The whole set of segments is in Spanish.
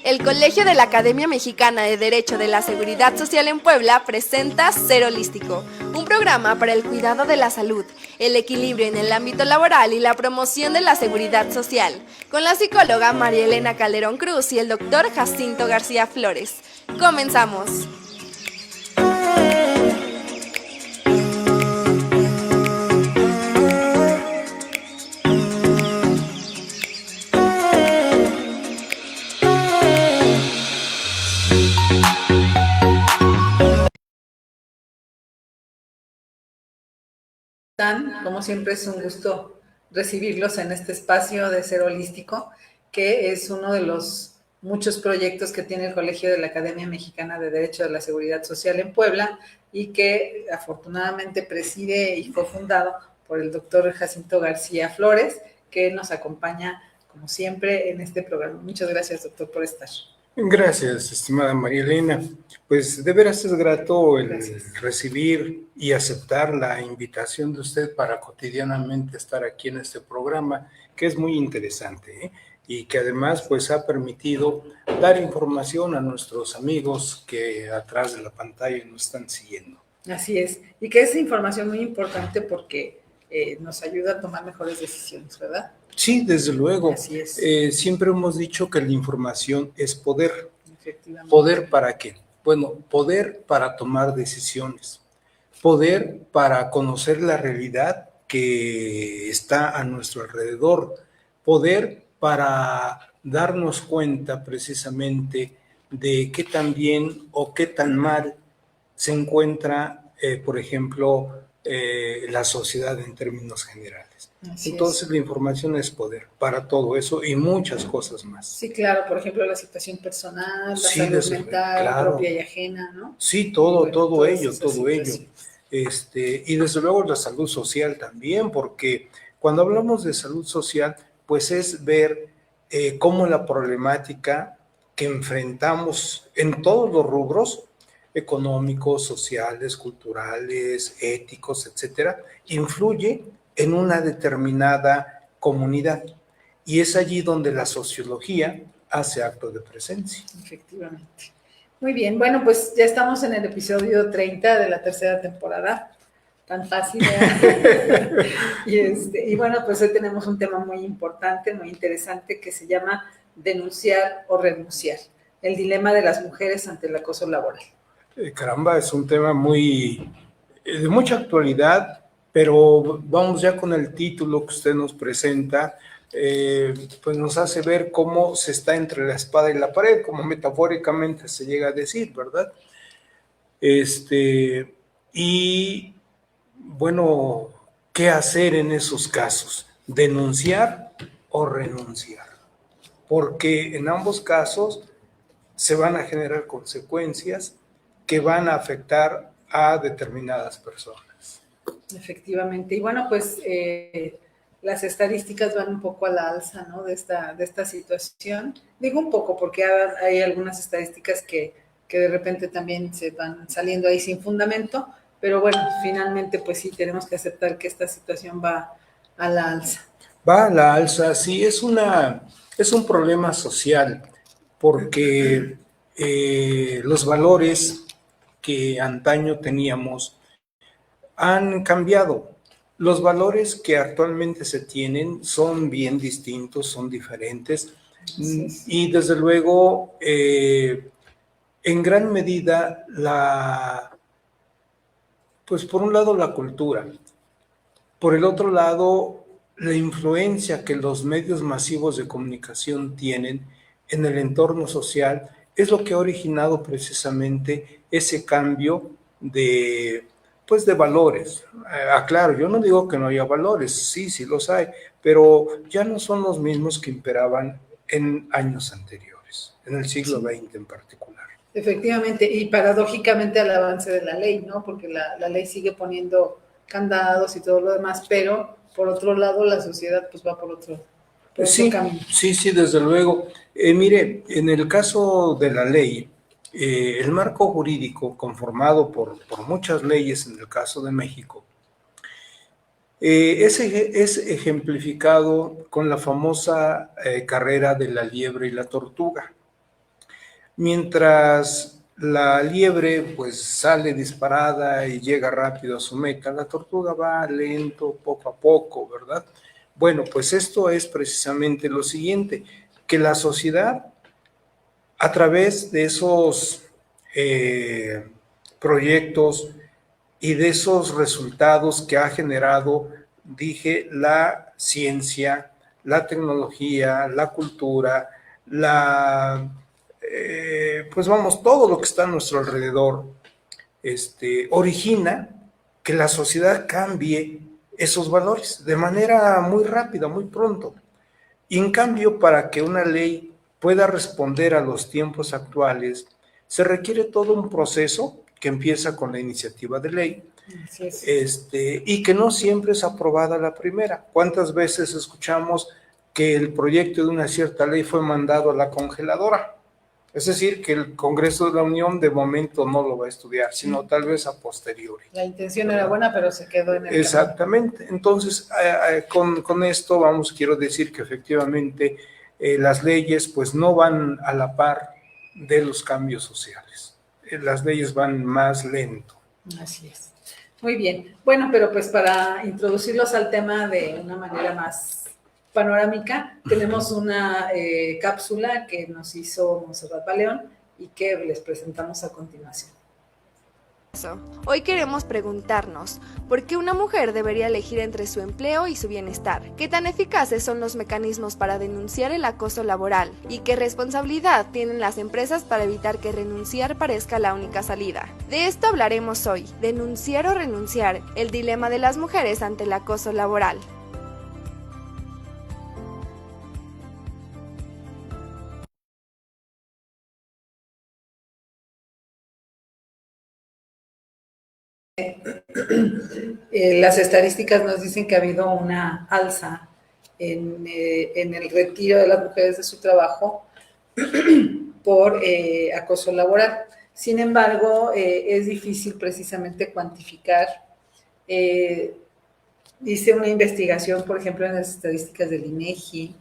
El Colegio de la Academia Mexicana de Derecho de la Seguridad Social en Puebla presenta Ser Holístico, un programa para el cuidado de la salud, el equilibrio en el ámbito laboral y la promoción de la seguridad social, con la psicóloga María Elena Calderón Cruz y el doctor Jacinto García Flores. Comenzamos. Como siempre es un gusto recibirlos en este espacio de Ser Holístico, que es uno de los muchos proyectos que tiene el Colegio de la Academia Mexicana de Derecho de la Seguridad Social en Puebla y que afortunadamente preside y fue fundado por el doctor Jacinto García Flores, que nos acompaña como siempre en este programa. Muchas gracias, doctor, por estar. Gracias, estimada María Elena. Pues de veras es grato el recibir y aceptar la invitación de usted para cotidianamente estar aquí en este programa, que es muy interesante, ¿eh? Y que además pues ha permitido dar información a nuestros amigos que atrás de la pantalla nos están siguiendo. Así es, y que es información muy importante porque nos ayuda a tomar mejores decisiones, ¿verdad? Sí, desde luego. Así es. Siempre hemos dicho que la información es poder. Efectivamente. ¿Poder para qué? Bueno, poder para tomar decisiones, poder para conocer la realidad que está a nuestro alrededor, poder para darnos cuenta precisamente de qué tan bien o qué tan mal se encuentra, por ejemplo, la sociedad en términos generales. Así Entonces es. la información es poder para todo eso y muchas cosas más. Sí, claro, por ejemplo, la situación personal, la Sí, salud mental, claro. propia y ajena, ¿no? Sí, todo ello. Y desde luego la salud social también, porque cuando hablamos de salud social, pues es ver cómo la problemática que enfrentamos en todos los rubros, económicos, sociales, culturales, éticos, etcétera, influye en una determinada comunidad. Y es allí donde la sociología hace acto de presencia. Efectivamente. Muy bien, bueno, pues ya estamos en el episodio 30 de la tercera temporada. Tan fácil, ¿verdad? y bueno, pues hoy tenemos un tema muy importante, muy interesante, que se llama denunciar o renunciar. El dilema de las mujeres ante el acoso laboral. Caramba, es un tema de mucha actualidad, pero vamos ya con el título que usted nos presenta, pues nos hace ver cómo se está entre la espada y la pared, como metafóricamente se llega a decir, ¿verdad? Y bueno, ¿qué hacer en esos casos? ¿Denunciar o renunciar? Porque en ambos casos se van a generar consecuencias que van a afectar a determinadas personas. Efectivamente. Y bueno, pues las estadísticas van un poco a la alza, ¿no? De esta situación. Digo un poco porque hay algunas estadísticas que de repente también se van saliendo ahí sin fundamento, pero bueno, finalmente pues sí tenemos que aceptar que esta situación va a la alza. Va a la alza, sí, es un problema social, porque los valores que antaño teníamos han cambiado. Los valores que actualmente se tienen son bien distintos, son diferentes, y desde luego, en gran medida, pues por un lado la cultura, por el otro lado, la influencia que los medios masivos de comunicación tienen en el entorno social es lo que ha originado precisamente ese cambio pues de valores. Aclaro, yo no digo que no haya valores, sí los hay, pero ya no son los mismos que imperaban en años anteriores, en el siglo XX en particular. Efectivamente, y paradójicamente al avance de la ley, ¿no? Porque la ley sigue poniendo candados y todo lo demás, pero por otro lado la sociedad pues va por otro camino. Sí, desde luego. Mire, en el caso de la ley, el marco jurídico conformado por muchas leyes en el caso de México, es ejemplificado con la famosa carrera de la liebre y la tortuga. Mientras la liebre pues sale disparada y llega rápido a su meta, la tortuga va lento, poco a poco, ¿verdad? Bueno, pues esto es precisamente lo siguiente, que la sociedad a través de esos proyectos y de esos resultados que ha generado, dije, la ciencia, la tecnología, la cultura, pues vamos, todo lo que está a nuestro alrededor, origina que la sociedad cambie esos valores de manera muy rápida, muy pronto. Y en cambio, para que una ley pueda responder a los tiempos actuales, se requiere todo un proceso que empieza con la iniciativa de ley, y que no siempre es aprobada la primera. ¿Cuántas veces escuchamos que el proyecto de una cierta ley fue mandado a la congeladora? Es decir, que el Congreso de la Unión de momento no lo va a estudiar, sino tal vez a posteriori. La intención era buena, pero se quedó en el Exactamente. Camino. Entonces, con esto quiero decir que efectivamente las leyes pues no van a la par de los cambios sociales. Las leyes van más lento. Así es. Muy bien. Bueno, pero pues para introducirlos al tema de una manera más panorámica, tenemos una cápsula que nos hizo Montserrat Baleón y que les presentamos a continuación. Hoy queremos preguntarnos, ¿por qué una mujer debería elegir entre su empleo y su bienestar? ¿Qué tan eficaces son los mecanismos para denunciar el acoso laboral? ¿Y qué responsabilidad tienen las empresas para evitar que renunciar parezca la única salida? De esto hablaremos hoy, denunciar o renunciar, el dilema de las mujeres ante el acoso laboral. Las estadísticas nos dicen que ha habido una alza en el retiro de las mujeres de su trabajo por acoso laboral. Sin embargo, es difícil precisamente cuantificar. Hice una investigación, por ejemplo, en las estadísticas del INEGI,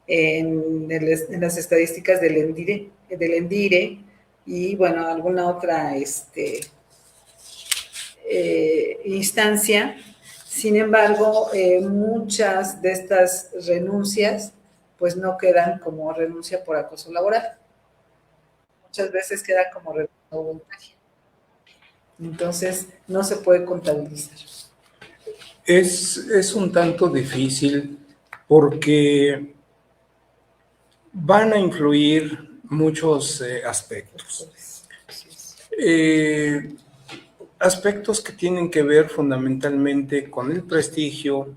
en las estadísticas del ENDIRE y, bueno, alguna otra instancia. Sin embargo, muchas de estas renuncias pues no quedan como renuncia por acoso laboral. Muchas veces queda como renuncia voluntaria. Entonces, no se puede contabilizar. Es un tanto difícil porque van a influir muchos aspectos. Aspectos que tienen que ver fundamentalmente con el prestigio,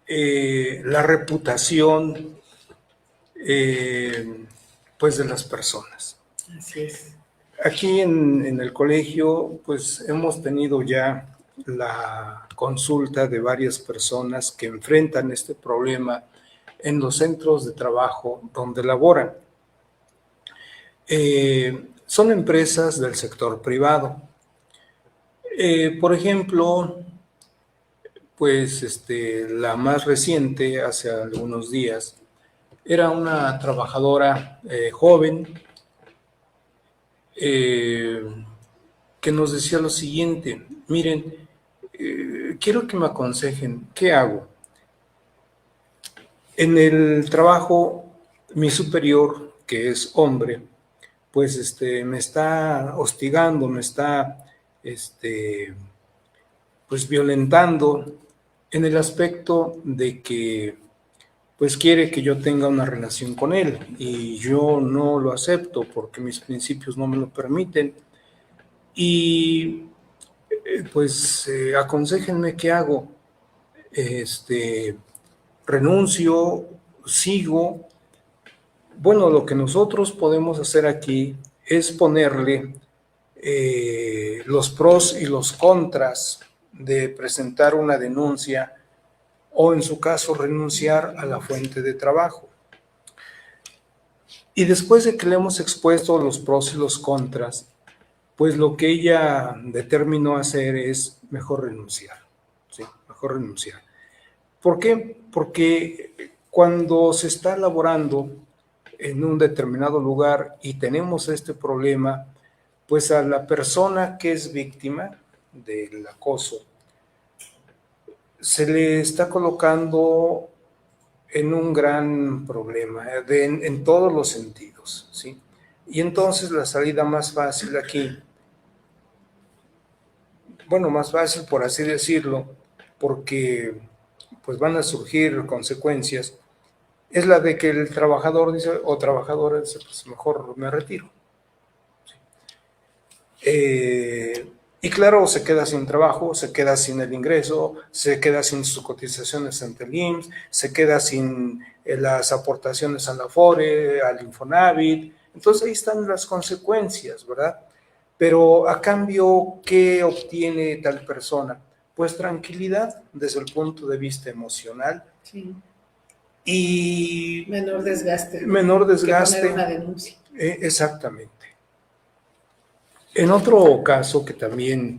la reputación, pues de las personas. Así es. Aquí en el colegio, pues hemos tenido ya la consulta de varias personas que enfrentan este problema en los centros de trabajo donde laboran. Son empresas del sector privado. Por ejemplo, pues la más reciente, hace algunos días, era una trabajadora joven que nos decía lo siguiente: miren, quiero que me aconsejen, ¿qué hago? En el trabajo, mi superior, que es hombre, pues me está hostigando, me está pues violentando en el aspecto de que pues quiere que yo tenga una relación con él y yo no lo acepto porque mis principios no me lo permiten. Y pues aconséjenme qué hago. Renuncio, sigo. Bueno, lo que nosotros podemos hacer aquí es ponerle los pros y los contras de presentar una denuncia o, en su caso, renunciar a la fuente de trabajo. Y después de que le hemos expuesto los pros y los contras, pues lo que ella determinó hacer es mejor renunciar. Sí, mejor renunciar. ¿Por qué? Porque cuando se está elaborando en un determinado lugar y tenemos este problema, pues a la persona que es víctima del acoso se le está colocando en un gran problema, en todos los sentidos, ¿sí? Y entonces la salida más fácil aquí, bueno, más fácil por así decirlo, porque pues van a surgir consecuencias, es la de que el trabajador dice, o trabajadora dice, pues mejor me retiro. Y claro, se queda sin trabajo, se queda sin el ingreso, se queda sin sus cotizaciones ante el IMSS, se queda sin las aportaciones a la Afore, al Infonavit. Entonces ahí están las consecuencias, ¿verdad? Pero a cambio, ¿qué obtiene tal persona? Pues tranquilidad desde el punto de vista emocional. Sí. Y menor desgaste. Menor desgaste. Que poner una denuncia. Exactamente. En otro caso que también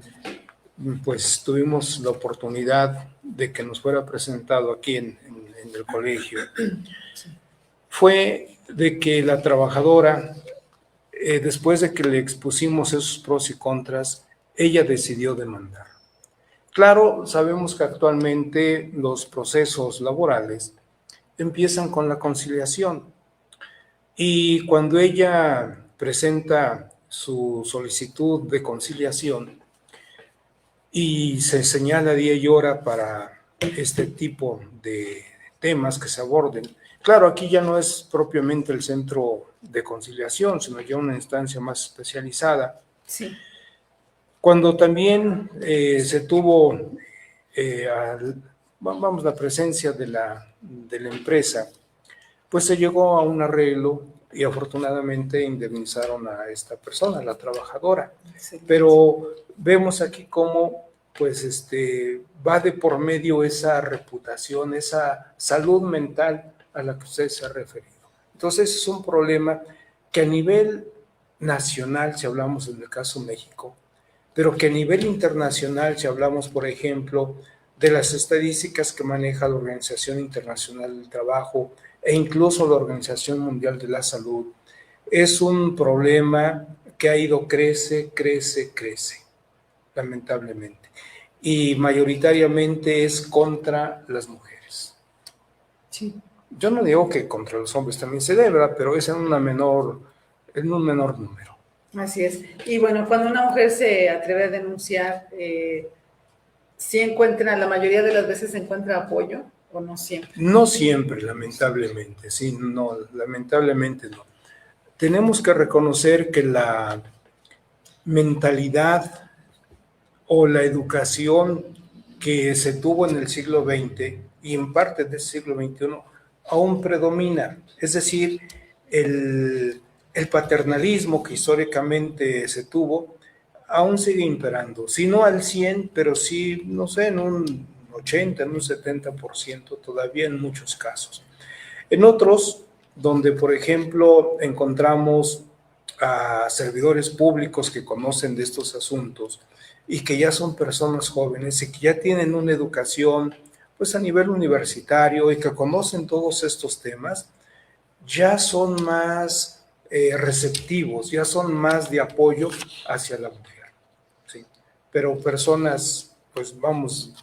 pues tuvimos la oportunidad de que nos fuera presentado aquí en el colegio, fue de que la trabajadora, después de que le expusimos esos pros y contras, ella decidió demandar. Claro, sabemos que actualmente los procesos laborales empiezan con la conciliación y cuando ella presenta su solicitud de conciliación y se señala día y hora para este tipo de temas que se aborden. Claro, aquí ya no es propiamente el centro de conciliación, sino ya una instancia más especializada. Sí. Cuando también se tuvo la presencia de la empresa, pues se llegó a un arreglo y afortunadamente indemnizaron a esta persona, a la trabajadora. Excelente. Pero vemos aquí cómo pues va de por medio esa reputación, esa salud mental a la que usted se ha referido. Entonces es un problema que a nivel nacional, si hablamos en el caso México, pero que a nivel internacional, si hablamos, por ejemplo, de las estadísticas que maneja la Organización Internacional del Trabajo e incluso la Organización Mundial de la Salud, es un problema que ha ido crece, lamentablemente. Y mayoritariamente es contra las mujeres. Sí. Yo no digo que contra los hombres también se debe, ¿verdad? Pero es en un menor número. Así es. Y bueno, cuando una mujer se atreve a denunciar, ¿sí encuentra, la mayoría de las veces se encuentra apoyo o no siempre? No siempre, lamentablemente, sí, no, lamentablemente no. Tenemos que reconocer que la mentalidad o la educación que se tuvo en el siglo XX y en parte del siglo XXI aún predomina. Es decir, el paternalismo que históricamente se tuvo aún sigue imperando. Si no al 100, pero sí, no sé, en un 80, en un 70% todavía en muchos casos. En otros, donde por ejemplo encontramos a servidores públicos que conocen de estos asuntos y que ya son personas jóvenes y que ya tienen una educación pues a nivel universitario y que conocen todos estos temas, ya son más receptivos, ya son más de apoyo hacia la mujer, ¿sí? Pero personas, pues vamos,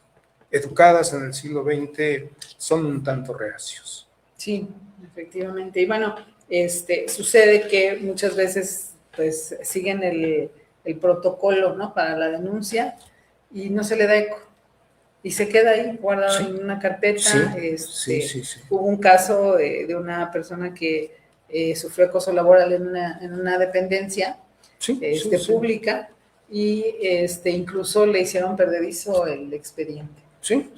educadas en el siglo XX son un tanto reacios. Sí, efectivamente. Y bueno, sucede que muchas veces pues siguen el protocolo, ¿no?, para la denuncia y no se le da eco. Y se queda ahí guardado en una carpeta. Sí. Hubo un caso de una persona que sufrió acoso laboral en una dependencia pública y incluso le hicieron perdedizo el expediente. Sí.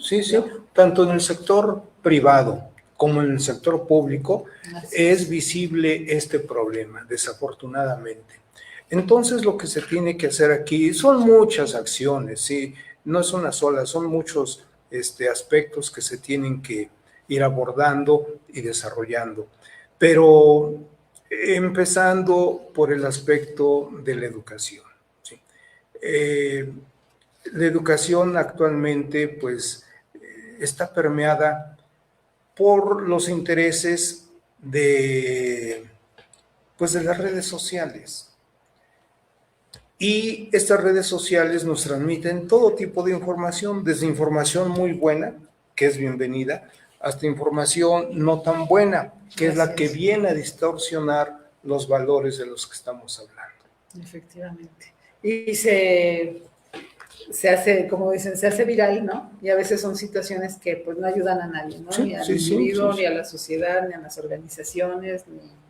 Tanto en el sector privado como en el sector público es visible este problema, desafortunadamente. Entonces, lo que se tiene que hacer aquí son muchas acciones, ¿sí? No es una sola, son muchos aspectos que se tienen que ir abordando y desarrollando. Pero empezando por el aspecto de la educación, ¿sí? La educación actualmente, pues, está permeada por los intereses de Pues de las redes sociales. Y estas redes sociales nos transmiten todo tipo de información, desde información muy buena, que es bienvenida, hasta información no tan buena, que es la que viene a distorsionar los valores de los que estamos hablando. Efectivamente. Y se hace, como dicen, se hace viral, ¿no? Y a veces son situaciones que pues no ayudan a nadie, ¿no? Sí, ni al sí, individuo, sí. ni a la sociedad, ni a las organizaciones, ni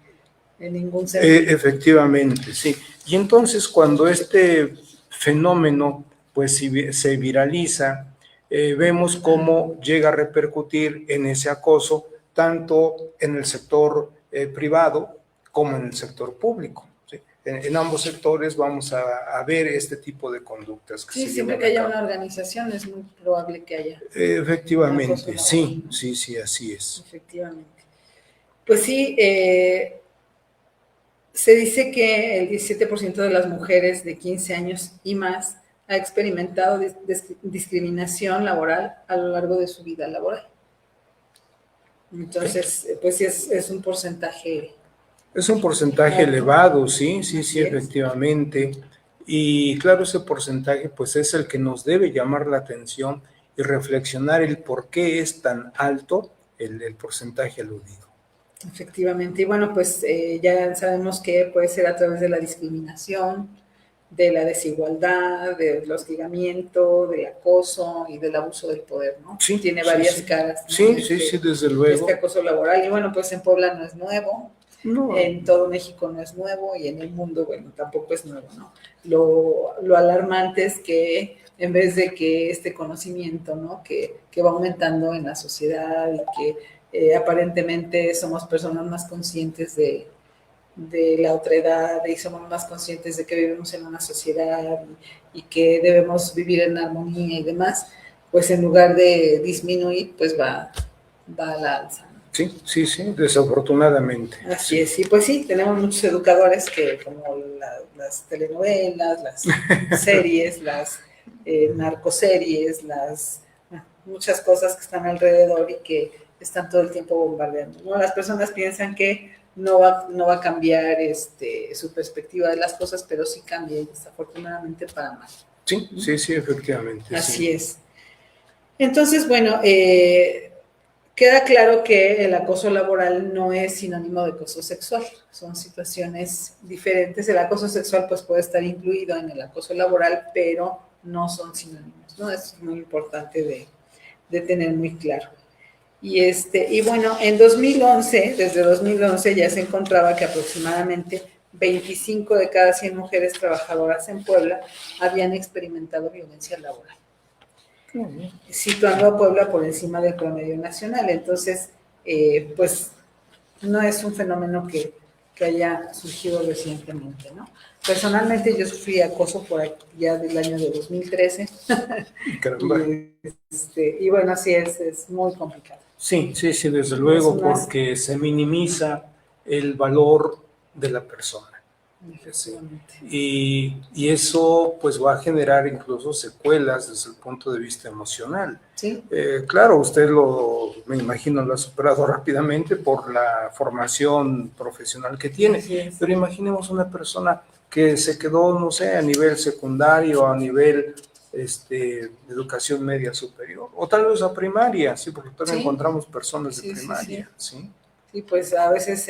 en ningún sentido. Efectivamente, sí. Y entonces cuando este fenómeno pues se viraliza, vemos cómo llega a repercutir en ese acoso, tanto en el sector privado como en el sector público. ¿Sí? En ambos sectores vamos a ver este tipo de conductas que sí, se siempre llevan que a haya cabo. una organización es muy probable que haya. Efectivamente, sí, sí, sí, así es. Efectivamente. Pues sí, se dice que el 17% de las mujeres de 15 años y más ha experimentado discriminación laboral a lo largo de su vida laboral. Entonces, pues sí, es un porcentaje. Es un porcentaje elevado, sí, sí, sí, efectivamente. Y claro, ese porcentaje pues es el que nos debe llamar la atención y reflexionar el por qué es tan alto el porcentaje aludido. Efectivamente, y bueno, pues ya sabemos que puede ser a través de la discriminación, de la desigualdad, del hostigamiento, del acoso y del abuso del poder, ¿no? Sí, tiene sí, varias sí. caras, ¿no? Sí, sí, sí, desde luego. Este acoso laboral, y bueno, pues en Puebla no es nuevo, no. En todo México no es nuevo, y en el mundo, bueno, tampoco es nuevo, ¿no? Lo alarmante es que en vez de que este conocimiento, ¿no? Que va aumentando en la sociedad y que aparentemente somos personas más conscientes de la otredad y somos más conscientes de que vivimos en una sociedad y que debemos vivir en armonía y demás, pues en lugar de disminuir, pues va a la alza. Sí, sí, sí, desafortunadamente. Así es, y pues sí, tenemos muchos educadores que como las telenovelas, las series, las narcoseries, muchas cosas que están alrededor y que están todo el tiempo bombardeando, ¿no? Las personas piensan que no va a cambiar su perspectiva de las cosas, pero sí cambia, y desafortunadamente para mal. Sí, sí, sí, efectivamente. Así sí. es. Entonces, bueno, queda claro que el acoso laboral no es sinónimo de acoso sexual, son situaciones diferentes. El acoso sexual pues puede estar incluido en el acoso laboral, pero no son sinónimos, ¿no? Es muy importante de tener muy claro. Y bueno, en 2011, desde 2011 ya se encontraba que aproximadamente 25 de cada 100 mujeres trabajadoras en Puebla habían experimentado violencia laboral, situando a Puebla por encima del promedio nacional. Entonces, pues no es un fenómeno que haya surgido recientemente, ¿no? Personalmente yo sufrí acoso por allá del año de 2013 y bueno, así es muy complicado. Sí, sí, sí, desde luego, porque se minimiza el valor de la persona. Y eso pues va a generar incluso secuelas desde el punto de vista emocional. ¿Sí? Claro, usted me imagino lo ha superado rápidamente por la formación profesional que tiene, pero imaginemos una persona que se quedó, no sé, a nivel secundario, a nivel de educación media superior, o tal vez a primaria, sí, porque también encontramos personas de primaria, ¿sí? Sí, pues a veces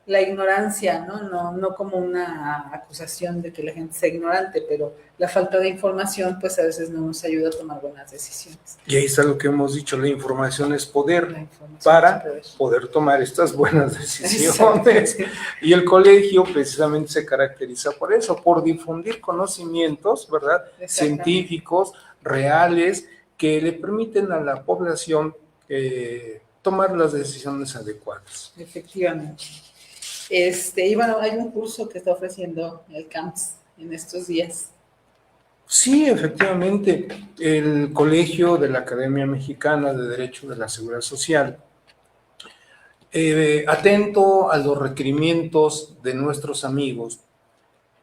la ignorancia, ¿no? No como una acusación de que la gente sea ignorante, pero la falta de información, pues a veces no nos ayuda a tomar buenas decisiones. Y ahí está lo que hemos dicho, la información es poder para poder tomar estas buenas decisiones. Y el colegio precisamente se caracteriza por eso, por difundir conocimientos, ¿verdad? Científicos, reales, que le permiten a la población tomar las decisiones adecuadas. Efectivamente. Y bueno, hay un curso que está ofreciendo el CAMS en estos días. Sí, efectivamente, el Colegio de la Academia Mexicana de Derecho de la Seguridad Social, atento a los requerimientos de nuestros amigos,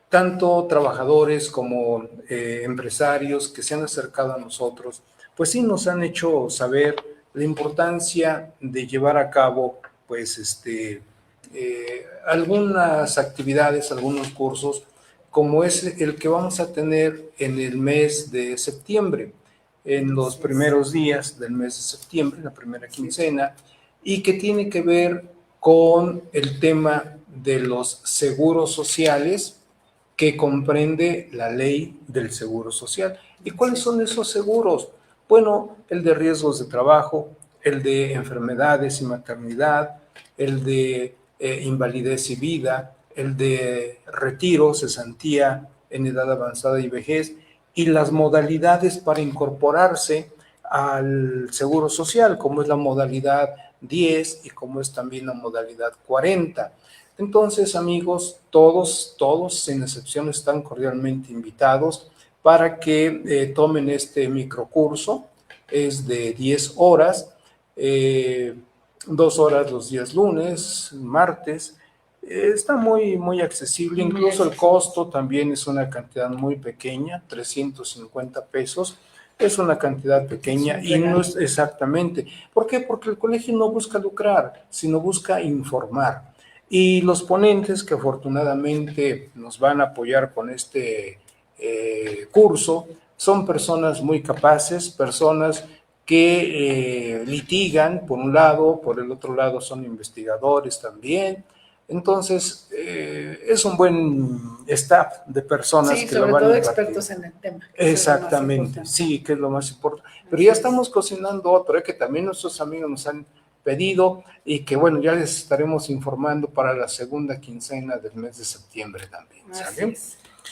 tanto trabajadores como empresarios que se han acercado a nosotros, pues sí nos han hecho saber la importancia de llevar a cabo, pues, algunas actividades, algunos cursos, como es el que vamos a tener en el mes de septiembre, en los primeros días del mes de septiembre, la primera quincena, y que tiene que ver con el tema de los seguros sociales que comprende la ley del seguro social. ¿Y cuáles son esos seguros? Bueno, el de riesgos de trabajo, el de enfermedades y maternidad, el de invalidez y vida, el de retiro, cesantía en edad avanzada y vejez, y las modalidades para incorporarse al seguro social, como es la modalidad 10 y como es también la modalidad 40. Entonces, amigos, todos, sin excepción, están cordialmente invitados para que tomen este microcurso. Es de 10 horas, 2 horas los días lunes, martes. Está muy accesible, incluso el costo también es una cantidad muy pequeña, 350 pesos. Es una cantidad pequeña y no es exactamente. ¿Por qué? Porque el colegio no busca lucrar, sino busca informar. Y los ponentes que afortunadamente nos van a apoyar con este curso son personas muy capaces, personas que litigan por un lado, por el otro lado son investigadores también. Entonces, es un buen staff de personas sí, que lo van a impartir. sobre todo expertos en el tema. Exactamente, sí, que es lo más importante. Pero ya estamos cocinando otro, que también nuestros amigos nos han pedido y que, bueno, ya les estaremos informando para la segunda quincena del mes de septiembre también. ¿Sale?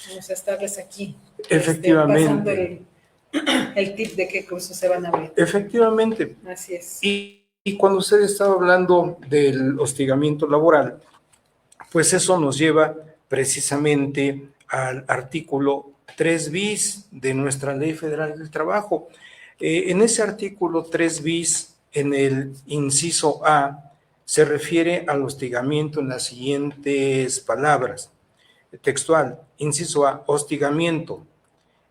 Vamos a estarles aquí. Efectivamente. Pasando el tip de qué cursos se van a abrir. Efectivamente. Así es. Y cuando usted estaba hablando del hostigamiento laboral, pues eso nos lleva precisamente al artículo 3 bis de nuestra Ley Federal del Trabajo. En ese artículo 3 bis, en el inciso A, se refiere al hostigamiento en las siguientes palabras. Textual, inciso A, hostigamiento,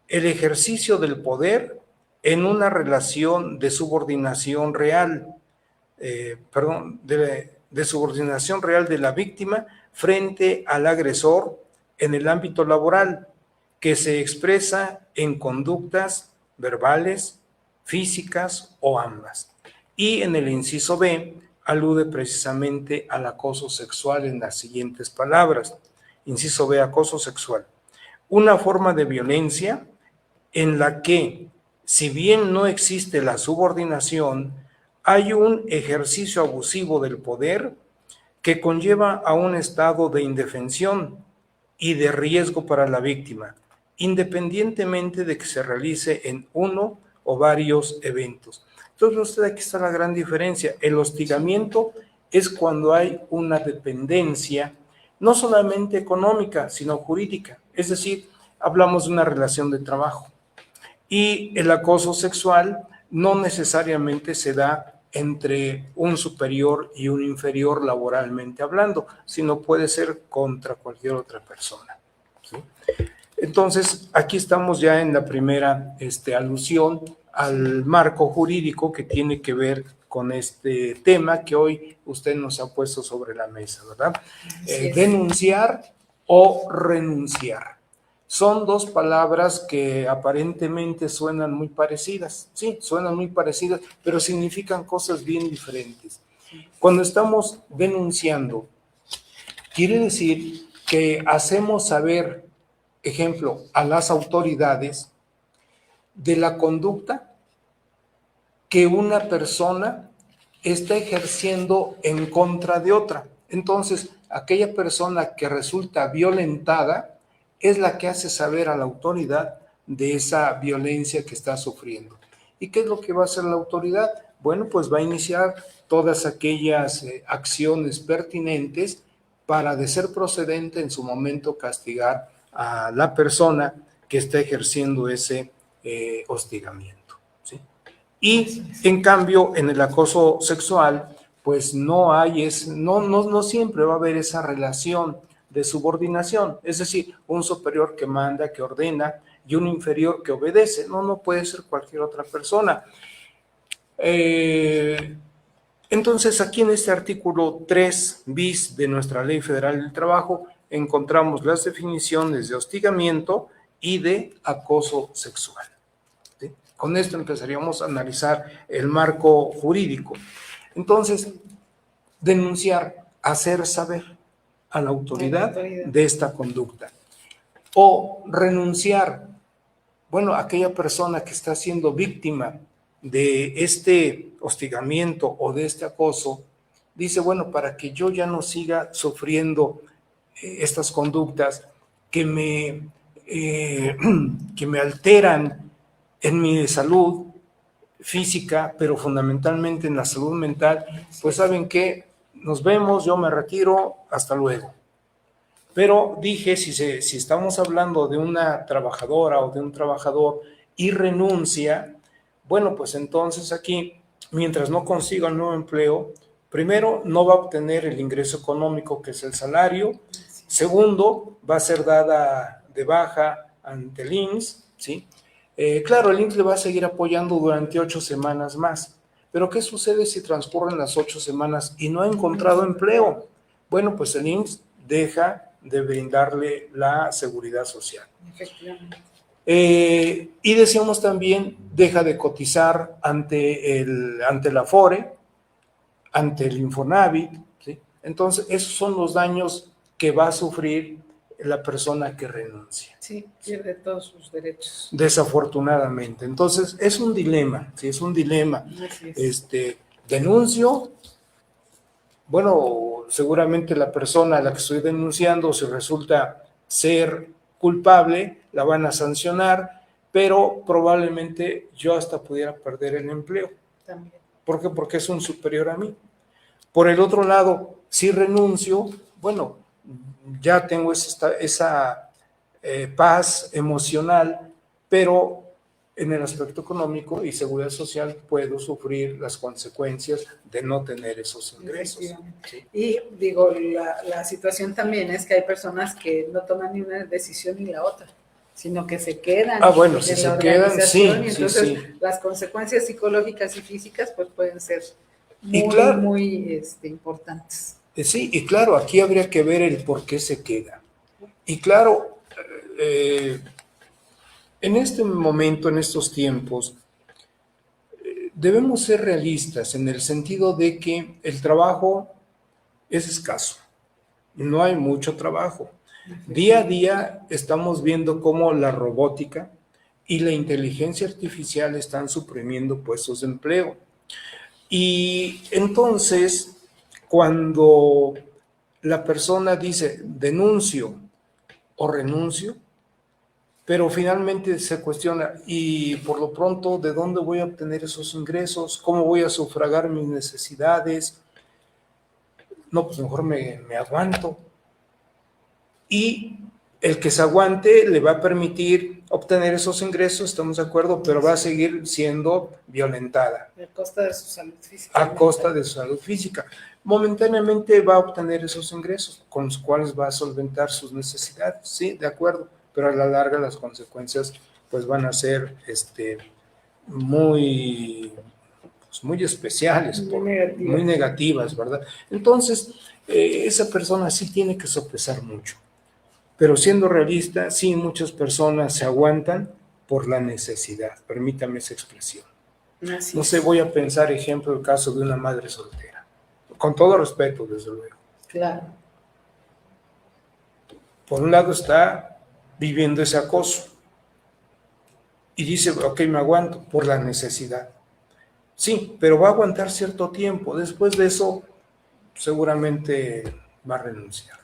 el ejercicio del poder en una relación de subordinación real, de subordinación real de la víctima frente al agresor en el ámbito laboral, que se expresa en conductas verbales, físicas o ambas. Y en el inciso B alude precisamente al acoso sexual en las siguientes palabras. Inciso B, acoso sexual. Una forma de violencia en la que, si bien no existe la subordinación, hay un ejercicio abusivo del poder que conlleva a un estado de indefensión y de riesgo para la víctima, independientemente de que se realice en uno o varios eventos. Entonces, usted, aquí está la gran diferencia. El hostigamiento es cuando hay una dependencia, no solamente económica, sino jurídica. Es decir, hablamos de una relación de trabajo. Y el acoso sexual no necesariamente se da entre un superior y un inferior laboralmente hablando, sino puede ser contra cualquier otra persona. ¿Sí? Entonces, aquí estamos ya en la primera alusión al marco jurídico que tiene que ver con este tema que hoy usted nos ha puesto sobre la mesa, ¿verdad? Denunciar o renunciar. Son dos palabras que aparentemente suenan muy parecidas. Sí, suenan muy parecidas, pero significan cosas bien diferentes. Cuando estamos denunciando, quiere decir que hacemos saber, ejemplo, a las autoridades de la conducta que una persona está ejerciendo en contra de otra. Entonces, aquella persona que resulta violentada es la que hace saber a la autoridad de esa violencia que está sufriendo. ¿Y qué es lo que va a hacer la autoridad? Bueno, pues va a iniciar todas aquellas acciones pertinentes para, de ser procedente, en su momento castigar a la persona que está ejerciendo ese hostigamiento. ¿Sí? Y en cambio, en el acoso sexual, pues no hay, no siempre va a haber esa relación de subordinación, es decir, un superior que manda, que ordena, y un inferior que obedece. No puede ser cualquier otra persona. Entonces, aquí en este artículo 3 bis de nuestra Ley Federal del Trabajo encontramos las definiciones de hostigamiento y de acoso sexual. ¿Sí? Con esto empezaríamos a analizar el marco jurídico. Entonces, denunciar, hacer saber a la autoridad de esta conducta. O renunciar, bueno, aquella persona que está siendo víctima de este hostigamiento o de este acoso, dice, bueno, para que yo ya no siga sufriendo estas conductas que me alteran en mi salud física, pero fundamentalmente en la salud mental, pues ¿saben qué? Nos vemos, yo me retiro, hasta luego. Pero dije, si estamos hablando de una trabajadora o de un trabajador y renuncia, bueno, pues entonces aquí, mientras no consiga un nuevo empleo, primero, no va a obtener el ingreso económico que es el salario. Segundo, va a ser dada de baja ante el IMSS, ¿sí? Claro, el IMSS le va a seguir apoyando durante 8 semanas más. Pero ¿qué sucede si transcurren las 8 semanas y no ha encontrado empleo? Bueno, pues el IMSS deja de brindarle la seguridad social. Efectivamente. Y decíamos también, deja de cotizar ante la Afore, ante el Infonavit, ¿sí? Entonces, esos son los daños que va a sufrir la persona que renuncia. Sí, pierde todos sus derechos. Desafortunadamente. Entonces, es un dilema, ¿sí? Es un dilema. Así es. Denuncio, bueno, seguramente la persona a la que estoy denunciando, si resulta ser culpable, la van a sancionar, pero probablemente yo hasta pudiera perder el empleo. También. ¿Por qué? Porque es un superior a mí. Por el otro lado, si renuncio, bueno, ya tengo esa paz emocional, pero en el aspecto económico y seguridad social puedo sufrir las consecuencias de no tener esos ingresos. ¿Sí? Y digo, la situación también es que hay personas que no toman ni una decisión ni la otra, sino que se quedan bueno, si se quedan, sí, y entonces sí. las consecuencias psicológicas y físicas pues pueden ser muy importantes. Sí, y claro, aquí habría que ver el por qué se queda. Y claro, en este momento, en estos tiempos, debemos ser realistas en el sentido de que el trabajo es escaso, no hay mucho trabajo. Día a día estamos viendo cómo la robótica y la inteligencia artificial están suprimiendo puestos de empleo. Y entonces, cuando la persona dice denuncio o renuncio, pero finalmente se cuestiona, y por lo pronto, ¿de dónde voy a obtener esos ingresos? ¿Cómo voy a sufragar mis necesidades? No, pues mejor me aguanto. Y el que se aguante le va a permitir obtener esos ingresos, estamos de acuerdo, pero va a seguir siendo violentada. A costa de su salud física. A costa de su salud física. Momentáneamente va a obtener esos ingresos, con los cuales va a solventar sus necesidades, sí, de acuerdo, pero a la larga las consecuencias pues van a ser muy especiales, muy negativas, ¿verdad? Entonces, esa persona sí tiene que sopesar mucho. Pero siendo realista, sí, muchas personas se aguantan por la necesidad, permítame esa expresión. No sé, voy a pensar, ejemplo, el caso de una madre soltera, con todo respeto, desde luego. Claro. Por un lado está viviendo ese acoso y dice, ok, me aguanto por la necesidad. Sí, pero va a aguantar cierto tiempo, después de eso seguramente va a renunciar.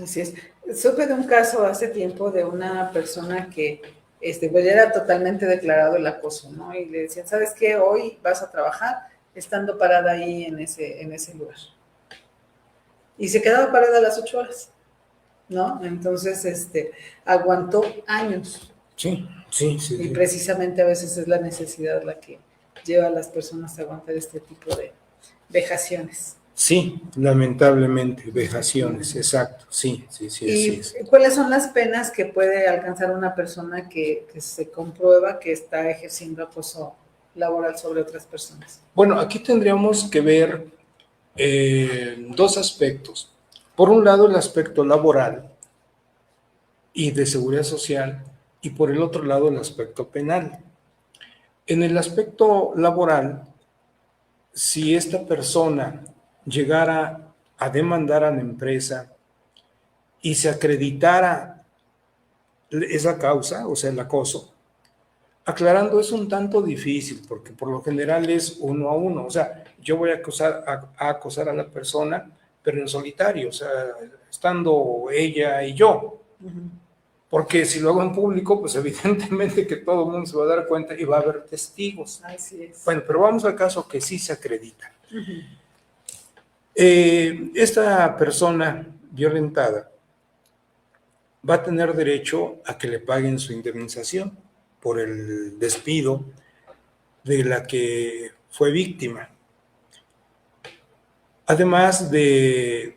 Así es. Supe de un caso hace tiempo de una persona que pues era totalmente declarado el acoso, ¿no? Y le decían, ¿sabes qué? Hoy vas a trabajar estando parada ahí en ese lugar. Y se quedaba parada a las 8 horas, ¿no? Entonces, aguantó años. Sí. Y precisamente a veces es la necesidad la que lleva a las personas a aguantar este tipo de vejaciones. Sí, lamentablemente, vejaciones, exacto, sí. ¿Y cuáles son las penas que puede alcanzar una persona que se comprueba que está ejerciendo acoso laboral sobre otras personas? Bueno, aquí tendríamos que ver dos aspectos. Por un lado, el aspecto laboral y de seguridad social, y por el otro lado, el aspecto penal. En el aspecto laboral, si esta persona llegara a demandar a la empresa y se acreditara esa causa, o sea, el acoso, aclarando, es un tanto difícil porque por lo general es 1 a 1, o sea, yo voy a acosar a la persona, pero en solitario, o sea, estando ella y yo. Porque si lo hago en público, pues evidentemente que todo el mundo se va a dar cuenta y va a haber testigos. Así es. Bueno, pero vamos al caso que sí se acredita. Esta persona violentada va a tener derecho a que le paguen su indemnización por el despido de la que fue víctima. Además de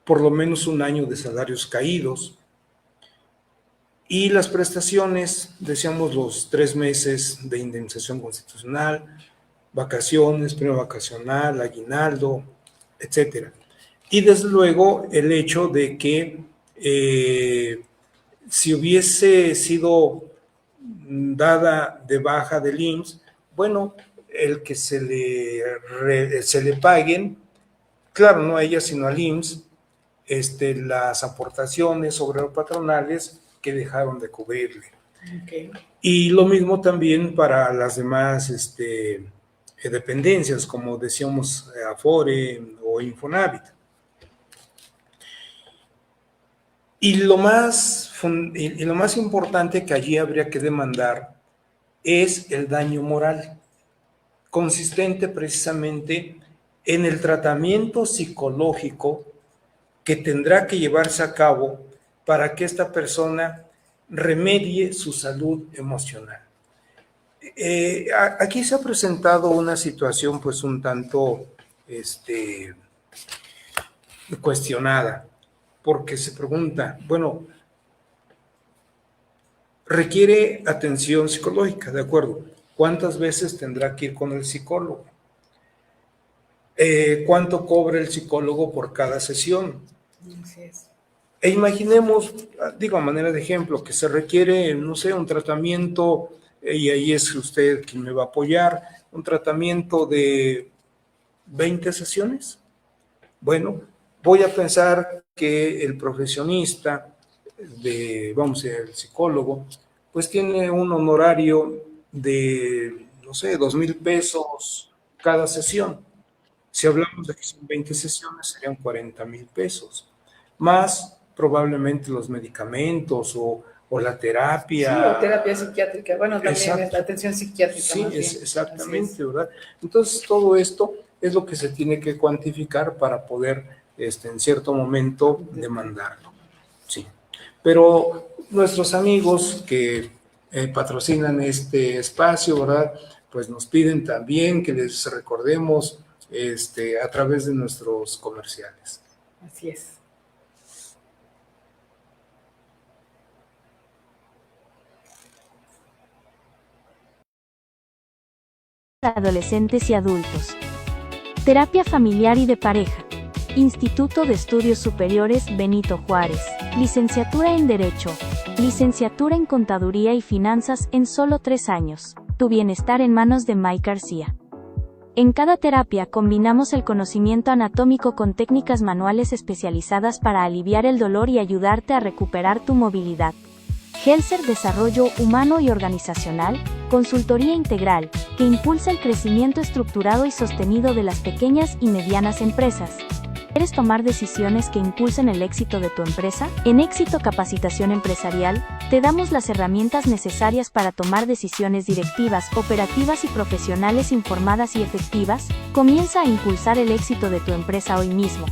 por lo menos 1 año de salarios caídos. Y las prestaciones, decíamos, los 3 meses de indemnización constitucional, vacaciones, premio vacacional, aguinaldo, etcétera. Y desde luego el hecho de que si hubiese sido dada de baja del IMSS, bueno, el que se le paguen, claro, no a ella sino al IMSS, las aportaciones obrero-patronales que dejaron de cubrirle. Okay. Y lo mismo también para las demás dependencias, como decíamos, Afore o Infonavit. Y lo más importante que allí habría que demandar es el daño moral, consistente precisamente en el tratamiento psicológico que tendrá que llevarse a cabo para que esta persona remedie su salud emocional. Aquí se ha presentado una situación pues un tanto cuestionada, porque se pregunta, bueno, requiere atención psicológica, ¿de acuerdo? ¿Cuántas veces tendrá que ir con el psicólogo? ¿Cuánto cobra el psicólogo por cada sesión? Así es. E imaginemos, digo a manera de ejemplo, que se requiere, no sé, un tratamiento, y ahí es usted quien me va a apoyar, un tratamiento de 20 sesiones. Bueno, voy a pensar que el profesionista, vamos a decir, el psicólogo, pues tiene un honorario de, no sé, 2,000 pesos cada sesión. Si hablamos de que son 20 sesiones, serían 40,000 pesos, más probablemente los medicamentos o la terapia. Sí, o terapia psiquiátrica, bueno, también exacto. Es la atención psiquiátrica. Sí, exactamente, ¿verdad? Entonces, todo esto es lo que se tiene que cuantificar para poder, en cierto momento, demandarlo. Sí. Pero nuestros amigos que patrocinan este espacio, ¿verdad? Pues nos piden también que les recordemos a través de nuestros comerciales. Así es. Adolescentes y adultos. Terapia familiar y de pareja. Instituto de Estudios Superiores Benito Juárez. Licenciatura en Derecho. Licenciatura en Contaduría y Finanzas en solo 3 años. Tu bienestar en manos de Mike García. En cada terapia combinamos el conocimiento anatómico con técnicas manuales especializadas para aliviar el dolor y ayudarte a recuperar tu movilidad. Helser Desarrollo Humano y Organizacional, consultoría integral, que impulsa el crecimiento estructurado y sostenido de las pequeñas y medianas empresas. ¿Quieres tomar decisiones que impulsen el éxito de tu empresa? En Éxito Capacitación Empresarial, te damos las herramientas necesarias para tomar decisiones directivas, operativas y profesionales informadas y efectivas. Comienza a impulsar el éxito de tu empresa hoy mismo.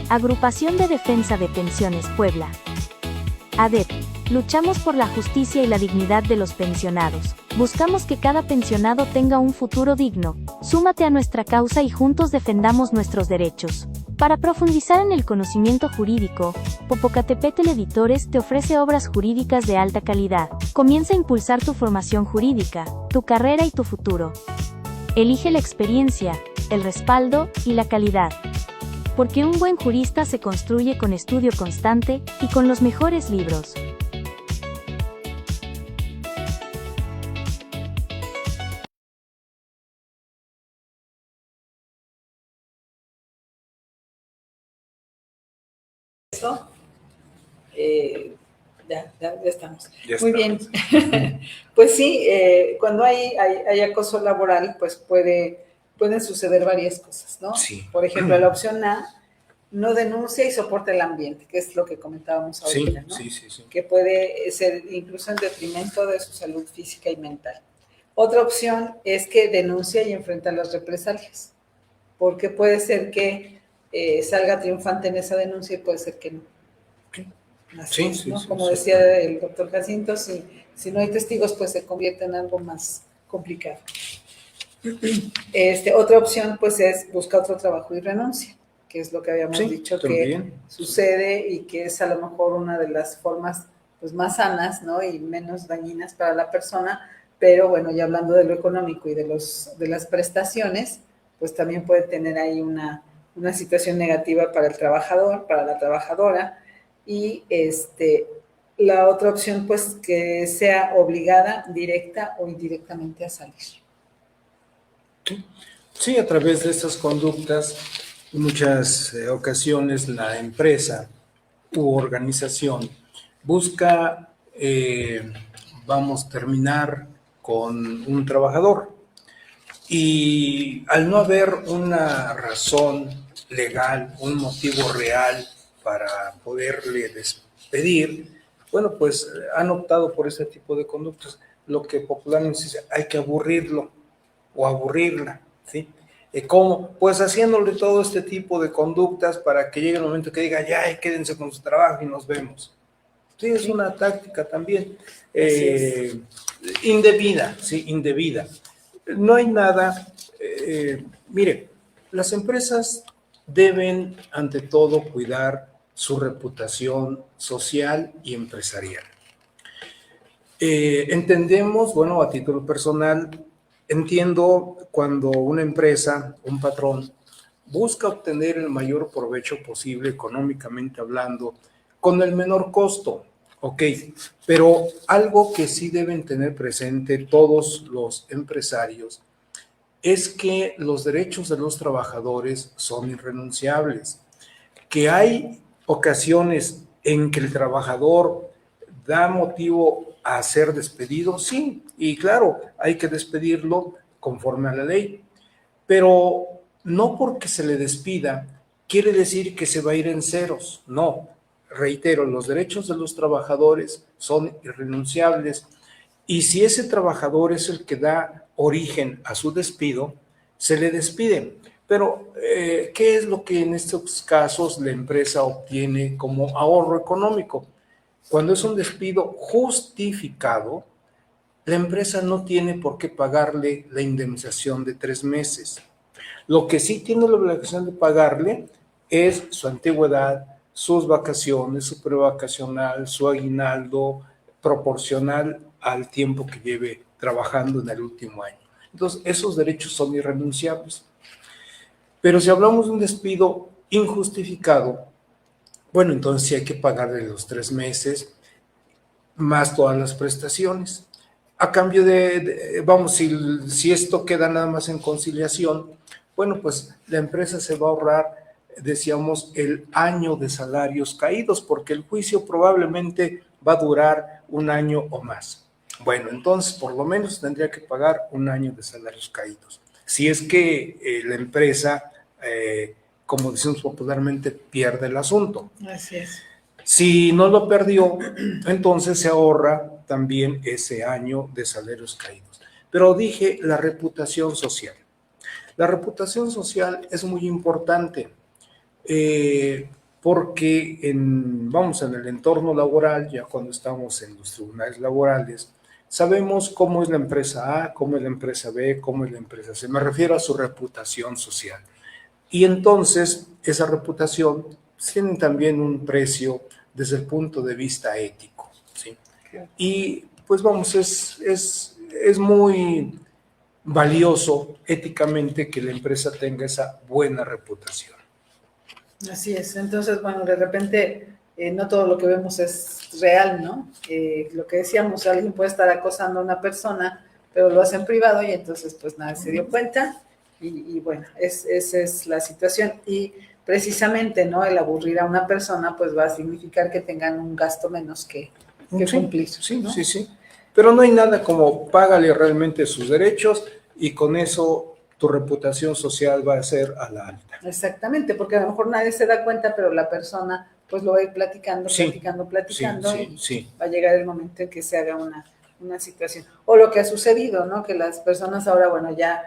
Agrupación de Defensa de Pensiones Puebla. ADEP. Luchamos por la justicia y la dignidad de los pensionados. Buscamos que cada pensionado tenga un futuro digno. Súmate a nuestra causa y juntos defendamos nuestros derechos. Para profundizar en el conocimiento jurídico, Popocatépetl Editores te ofrece obras jurídicas de alta calidad. Comienza a impulsar tu formación jurídica, tu carrera y tu futuro. Elige la experiencia, el respaldo y la calidad. Porque un buen jurista se construye con estudio constante y con los mejores libros. Ya estamos. Ya Muy estamos. bien. Pues sí, cuando hay acoso laboral, pues pueden suceder varias cosas, ¿no? Sí. Por ejemplo, la opción A, no denuncia y soporta el ambiente, que es lo que comentábamos ahorita, Sí, ¿no? sí. Que puede ser incluso en detrimento de su salud física y mental. Otra opción es que denuncia y enfrenta las represalias, porque puede ser que salga triunfante en esa denuncia y puede ser que no. Así, Sí, ¿no? sí, Como sí. decía el doctor Jacinto, si no hay testigos, pues se convierte en algo más complicado. Otra opción, pues, es buscar otro trabajo y renuncia, que es lo que habíamos dicho también. que sucede y que es a lo mejor una de las formas pues, más sanas, ¿no? Y menos dañinas para la persona, pero bueno, ya hablando de lo económico y de las prestaciones, pues también puede tener ahí una situación negativa para el trabajador, para la trabajadora, y la otra opción, pues, que sea obligada, directa o indirectamente a salir. Sí, a través de estas conductas, muchas ocasiones la empresa u organización busca, terminar con un trabajador y al no haber una razón legal, un motivo real para poderle despedir, bueno, pues han optado por ese tipo de conductas, lo que popularmente se dice, hay que aburrirlo o aburrirla, ¿sí? ¿Cómo? Pues haciéndole todo este tipo de conductas para que llegue el momento que diga, ya, quédense con su trabajo y nos vemos. Sí, es una táctica también indebida, sí, indebida. No hay nada, mire, las empresas deben ante todo cuidar su reputación social y empresarial. Entendemos, bueno, a título personal, entiendo cuando una empresa, un patrón, busca obtener el mayor provecho posible económicamente hablando, con el menor costo, ok, pero algo que sí deben tener presente todos los empresarios es que los derechos de los trabajadores son irrenunciables, que hay ocasiones en que el trabajador da motivo a ser despedido, sí, y claro, hay que despedirlo conforme a la ley, pero no porque se le despida quiere decir que se va a ir en ceros, no, reitero, los derechos de los trabajadores son irrenunciables y si ese trabajador es el que da origen a su despido, se le despide. Pero, ¿qué es lo que en estos casos la empresa obtiene como ahorro económico? Cuando es un despido justificado, la empresa no tiene por qué pagarle la indemnización de 3 meses. Lo que sí tiene la obligación de pagarle es su antigüedad, sus vacaciones, su prevacacional, su aguinaldo, proporcional al tiempo que lleve trabajando en el último año. Entonces, esos derechos son irrenunciables. Pero si hablamos de un despido injustificado, bueno, entonces sí hay que pagarle los 3 meses más todas las prestaciones. A cambio vamos, si esto queda nada más en conciliación, bueno, pues la empresa se va a ahorrar, decíamos, el año de salarios caídos, porque el juicio probablemente va a durar 1 año o más. Bueno, entonces por lo menos tendría que pagar 1 año de salarios caídos. Si es que la empresa, como decimos popularmente, pierde el asunto. Así es. Si no lo perdió, entonces se ahorra también ese año de salarios caídos. Pero dije la reputación social. La reputación social es muy importante porque en el entorno laboral, ya cuando estamos en los tribunales laborales, sabemos cómo es la empresa A, cómo es la empresa B, cómo es la empresa C. Me refiero a su reputación social. Y entonces esa reputación tiene también un precio desde el punto de vista ético, ¿sí? Y pues vamos, es muy valioso éticamente que la empresa tenga esa buena reputación. Así es. Entonces, bueno, de repente no todo lo que vemos es real, ¿no? Lo que decíamos, alguien puede estar acosando a una persona, pero lo hace en privado y entonces pues nadie se dio cuenta y bueno, esa es la situación. Y precisamente, ¿no? El aburrir a una persona pues va a significar que tengan un gasto menos que cumplir. Sí, ¿no? sí. Pero no hay nada como págale realmente sus derechos y con eso tu reputación social va a ser a la alta. Exactamente, porque a lo mejor nadie se da cuenta, pero la persona pues lo va a ir platicando y va a llegar el momento en que se haga una situación. O lo que ha sucedido, ¿no? Que las personas ahora, bueno, ya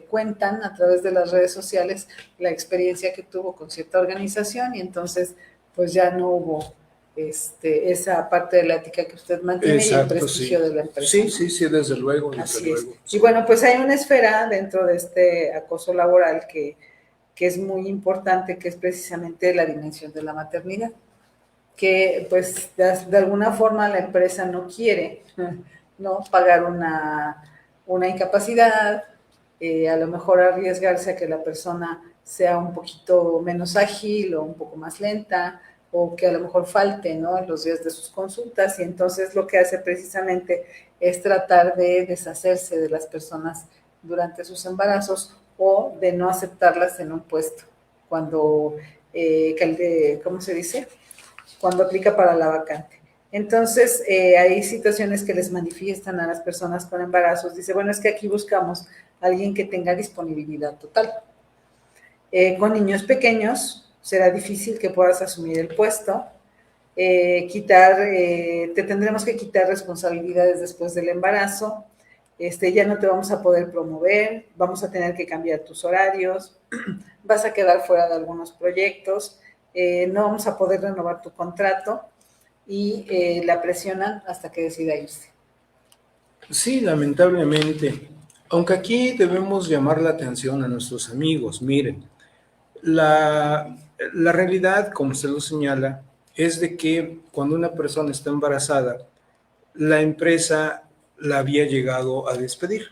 cuentan a través de las redes sociales la experiencia que tuvo con cierta organización y entonces pues ya no hubo esa parte de la ética que usted mantiene. Exacto, y el prestigio de la empresa. Sí, desde luego. Así es. Y bueno, pues hay una esfera dentro de este acoso laboral que es muy importante, que es precisamente la dimensión de la maternidad, que pues de alguna forma la empresa no quiere, ¿no? Pagar una incapacidad, a lo mejor arriesgarse a que la persona sea un poquito menos ágil o un poco más lenta, o que a lo mejor falte, ¿no? En los días de sus consultas, y entonces lo que hace precisamente es tratar de deshacerse de las personas durante sus embarazos o de no aceptarlas en un puesto cuando, ¿cómo se dice? Cuando aplica para la vacante. Entonces, hay situaciones que les manifiestan a las personas con embarazos. Dice, bueno, es que aquí buscamos a alguien que tenga disponibilidad total. Con niños pequeños será difícil que puedas asumir el puesto. Te tendremos que quitar responsabilidades después del embarazo. Ya no te vamos a poder promover, vamos a tener que cambiar tus horarios, vas a quedar fuera de algunos proyectos, no vamos a poder renovar tu contrato y la presionan hasta que decida irse. Sí, lamentablemente. Aunque aquí debemos llamar la atención a nuestros amigos. Miren, la realidad, como se lo señala, es de que cuando una persona está embarazada, la empresa la había llegado a despedir.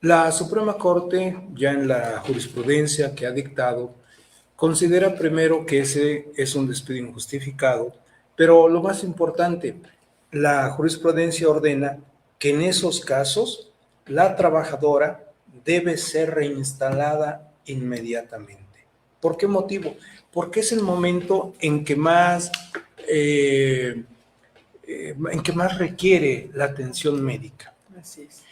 La Suprema Corte, ya en la jurisprudencia que ha dictado, considera primero que ese es un despido injustificado, pero lo más importante, la jurisprudencia ordena que en esos casos la trabajadora debe ser reinstalada inmediatamente. ¿Por qué motivo? Porque es el momento en que más requiere la atención médica. Así es.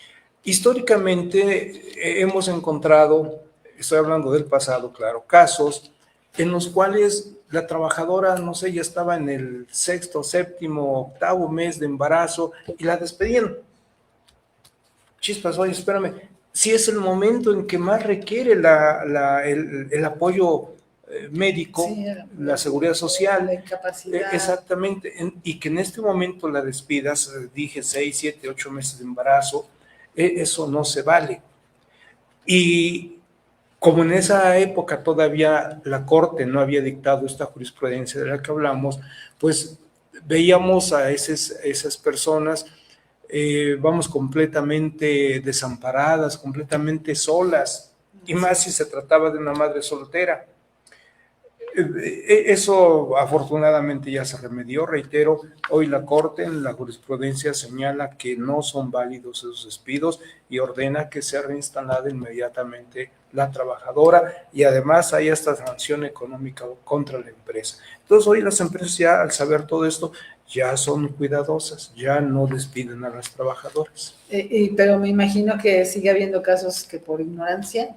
Históricamente hemos encontrado, estoy hablando del pasado, claro, casos en los cuales la trabajadora, no sé, ya estaba en el 6º, 7º, 8º mes de embarazo y la despedían. Chispas, oye, espérame, si es el momento en que más requiere el apoyo médico, sí, la seguridad social, la incapacidad. Exactamente, y que en este momento la despidas, dije 6, 7, 8 meses de embarazo, eso no se vale. Y como en esa época todavía la Corte no había dictado esta jurisprudencia de la que hablamos, pues veíamos a esas personas, vamos, completamente desamparadas, completamente solas, y más si se trataba de una madre soltera. Eso afortunadamente ya se remedió, reitero, hoy la Corte en la jurisprudencia señala que no son válidos esos despidos y ordena que sea reinstalada inmediatamente la trabajadora y además hay esta sanción económica contra la empresa. Entonces hoy las empresas ya al saber todo esto ya son cuidadosas, ya no despiden a las trabajadoras. Pero me imagino que sigue habiendo casos que por ignorancia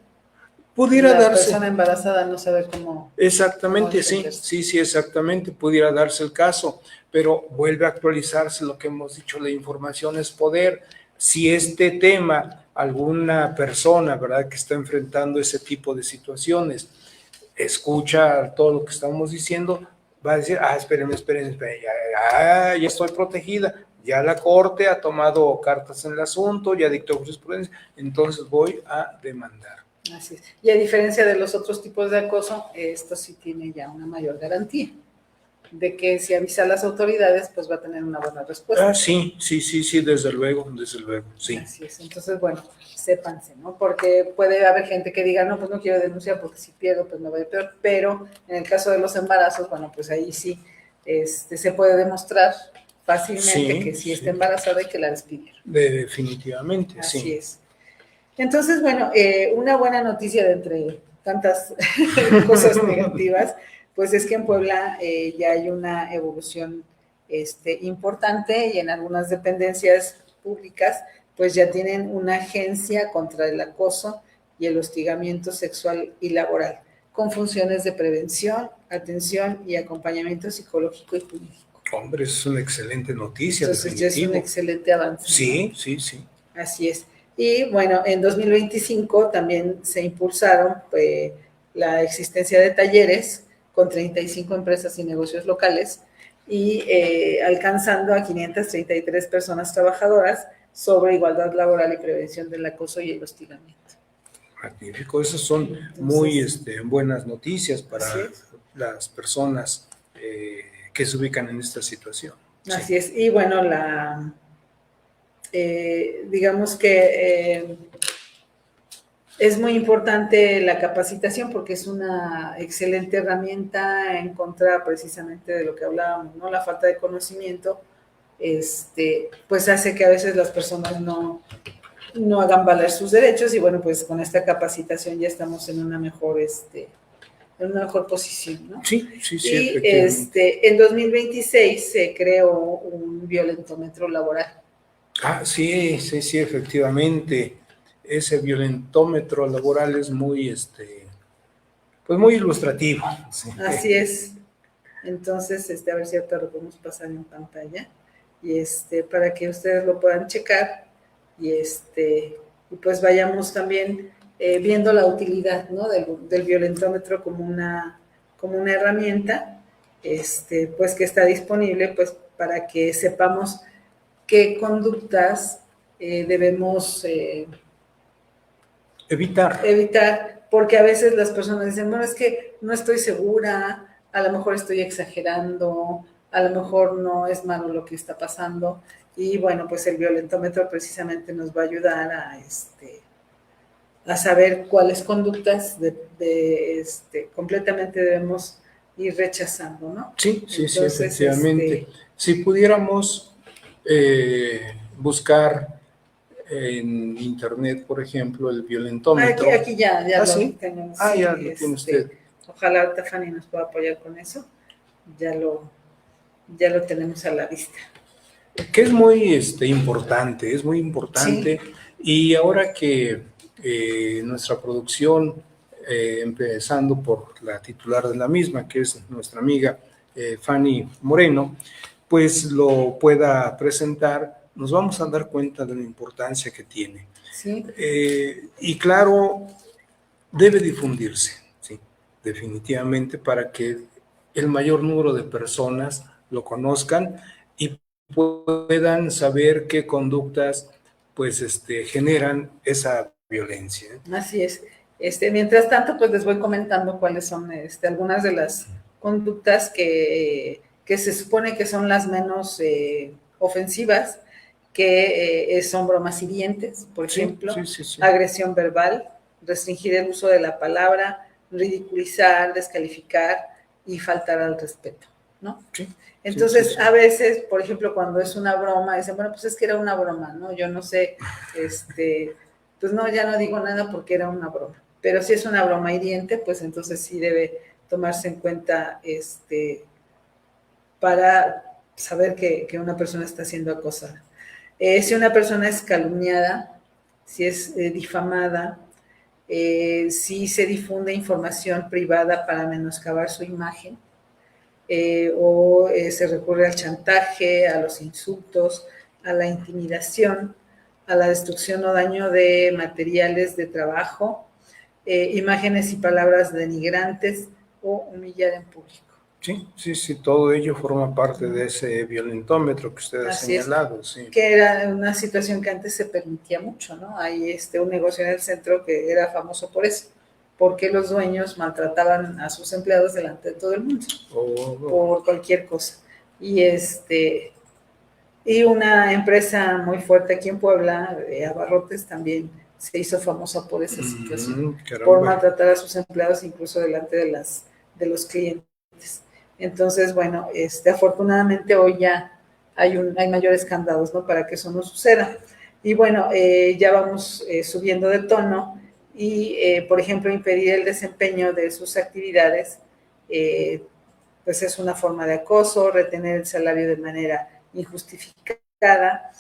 pudiera la darse. persona embarazada no sabe cómo. Exactamente, sí, exactamente, pudiera darse el caso, pero vuelve a actualizarse lo que hemos dicho, la información es poder. Si este tema, alguna persona, ¿verdad?, que está enfrentando ese tipo de situaciones, escucha todo lo que estamos diciendo, va a decir, espérenme, ya estoy protegida, ya la Corte ha tomado cartas en el asunto, ya dictó jurisprudencia, entonces voy a demandar. Así es. Y a diferencia de los otros tipos de acoso, esto sí tiene ya una mayor garantía de que si avisa a las autoridades, pues va a tener una buena respuesta. Sí, desde luego, sí. Así es. Entonces, bueno, sépanse, ¿no? Porque puede haber gente que diga, no, pues no quiero denunciar porque si pierdo, pues me va a ir peor. Pero en el caso de los embarazos, bueno, pues ahí sí se puede demostrar fácilmente que sí está embarazada y que la despidieron. Definitivamente, Así sí. es. Entonces, bueno, una buena noticia de entre tantas cosas negativas, pues es que en Puebla ya hay una evolución importante y en algunas dependencias públicas pues ya tienen una agencia contra el acoso y el hostigamiento sexual y laboral, con funciones de prevención, atención y acompañamiento psicológico y jurídico. Hombre, es una excelente noticia. Entonces ya es un excelente avance. Sí, ¿no? sí. Así es. Y bueno, en 2025 también se impulsaron la existencia de talleres con 35 empresas y negocios locales y alcanzando a 533 personas trabajadoras sobre igualdad laboral y prevención del acoso y el hostigamiento. Magnífico, esas son muy buenas noticias para las personas que se ubican en esta situación. Así es. Y bueno, digamos que es muy importante la capacitación porque es una excelente herramienta en contra precisamente de lo que hablábamos, ¿no? La falta de conocimiento, pues hace que a veces las personas no hagan valer sus derechos y bueno, pues con esta capacitación ya estamos en una mejor, en una mejor posición, ¿no? Sí, y en 2026 se creó un violentómetro laboral. Sí, efectivamente. Ese violentómetro laboral es muy, pues muy ilustrativo. Sí. Así es. Entonces, a ver si ahorita lo podemos pasar en pantalla y para que ustedes lo puedan checar y pues vayamos también viendo la utilidad, ¿no? del violentómetro como una herramienta, pues que está disponible, pues para que sepamos qué conductas debemos evitar, porque a veces las personas dicen, bueno, es que no estoy segura, a lo mejor estoy exagerando, a lo mejor no es malo lo que está pasando, y bueno, pues el violentómetro precisamente nos va a ayudar a saber cuáles conductas completamente debemos ir rechazando, ¿no? Sí, efectivamente. Si pudiéramos buscar en internet, por ejemplo, el violentómetro. Aquí ya lo tenemos. Ya lo tiene usted. Ojalá ahorita Fanny nos pueda apoyar con eso. Ya lo tenemos a la vista. Que es muy importante, Sí. Y ahora que nuestra producción, empezando por la titular de la misma, que es nuestra amiga Fanny Moreno, pues lo pueda presentar, nos vamos a dar cuenta de la importancia que tiene. Sí. Y claro, debe difundirse, sí, definitivamente, para que el mayor número de personas lo conozcan y puedan saber qué conductas pues generan esa violencia. Así es. Mientras tanto, pues les voy comentando cuáles son algunas de las conductas que se supone que son las menos ofensivas, que son bromas hirientes, por ejemplo, agresión verbal, restringir el uso de la palabra, ridiculizar, descalificar y faltar al respeto, ¿no? Sí. Entonces, a veces, por ejemplo, cuando es una broma, dicen, bueno, pues es que era una broma, ¿no? Yo no sé, pues no, ya no digo nada porque era una broma. Pero si es una broma hiriente, pues entonces sí debe tomarse en cuenta para saber que una persona está siendo acosada. Si una persona es calumniada, si es difamada, si se difunde información privada para menoscabar su imagen, o se recurre al chantaje, a los insultos, a la intimidación, a la destrucción o daño de materiales de trabajo, imágenes y palabras denigrantes o humillar en público. Sí, sí, sí, todo ello forma parte de ese violentómetro que usted ha señalado. Sí. Que era una situación que antes se permitía mucho, ¿no? Hay un negocio en el centro que era famoso por eso, porque los dueños maltrataban a sus empleados delante de todo el mundo, por cualquier cosa. Y una empresa muy fuerte aquí en Puebla, Abarrotes, también se hizo famosa por esa situación, por maltratar a sus empleados incluso delante de los clientes. Entonces, bueno, afortunadamente hoy ya hay mayores candados, ¿no?, para que eso no suceda. Y bueno, ya vamos subiendo de tono y, por ejemplo, impedir el desempeño de sus actividades, pues es una forma de acoso, retener el salario de manera injustificada,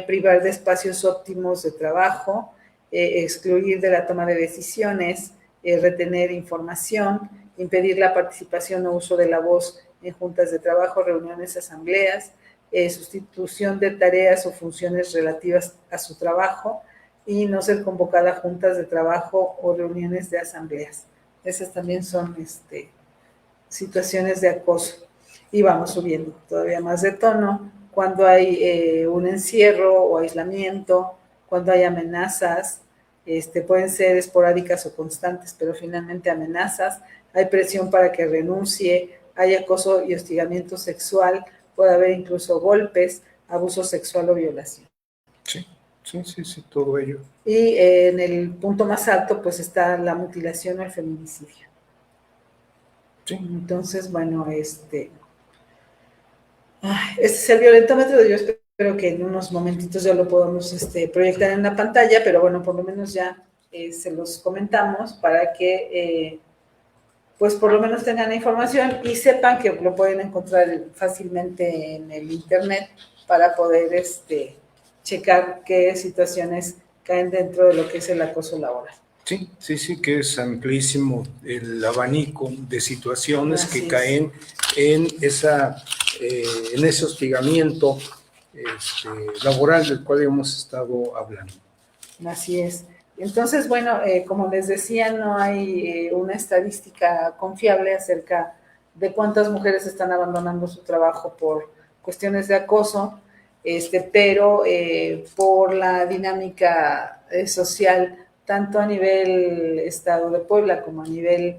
privar de espacios óptimos de trabajo, excluir de la toma de decisiones, retener información, impedir la participación o uso de la voz en juntas de trabajo, reuniones, asambleas, sustitución de tareas o funciones relativas a su trabajo y no ser convocada a juntas de trabajo o reuniones de asambleas. Esas también son situaciones de acoso. Y vamos subiendo todavía más de tono cuando hay un encierro o aislamiento, cuando hay amenazas, pueden ser esporádicas o constantes, pero finalmente amenazas, hay presión para que renuncie, hay acoso y hostigamiento sexual, puede haber incluso golpes, abuso sexual o violación. Sí, sí, sí, sí, todo ello. Y en el punto más alto, pues está la mutilación o el feminicidio. Sí. Entonces, bueno, este es el violentómetro. Yo espero que en unos momentitos ya lo podamos proyectar en la pantalla, pero bueno, por lo menos ya se los comentamos para que pues por lo menos tengan la información y sepan que lo pueden encontrar fácilmente en el internet para poder checar qué situaciones caen dentro de lo que es el acoso laboral. Sí, sí, sí, que es amplísimo el abanico de situaciones que caen en ese hostigamiento laboral del cual hemos estado hablando. Así es. Entonces, bueno, como les decía, no hay una estadística confiable acerca de cuántas mujeres están abandonando su trabajo por cuestiones de acoso, pero por la dinámica social, tanto a nivel Estado de Puebla como a nivel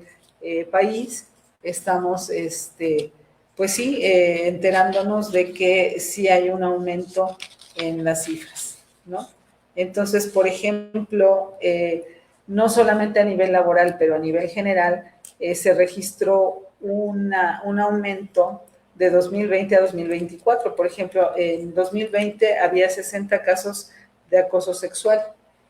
país, estamos, pues sí, enterándonos de que sí hay un aumento en las cifras, ¿no? Entonces, por ejemplo, no solamente a nivel laboral, pero a nivel general, se registró un aumento de 2020 a 2024. Por ejemplo, en 2020 había 60 casos de acoso sexual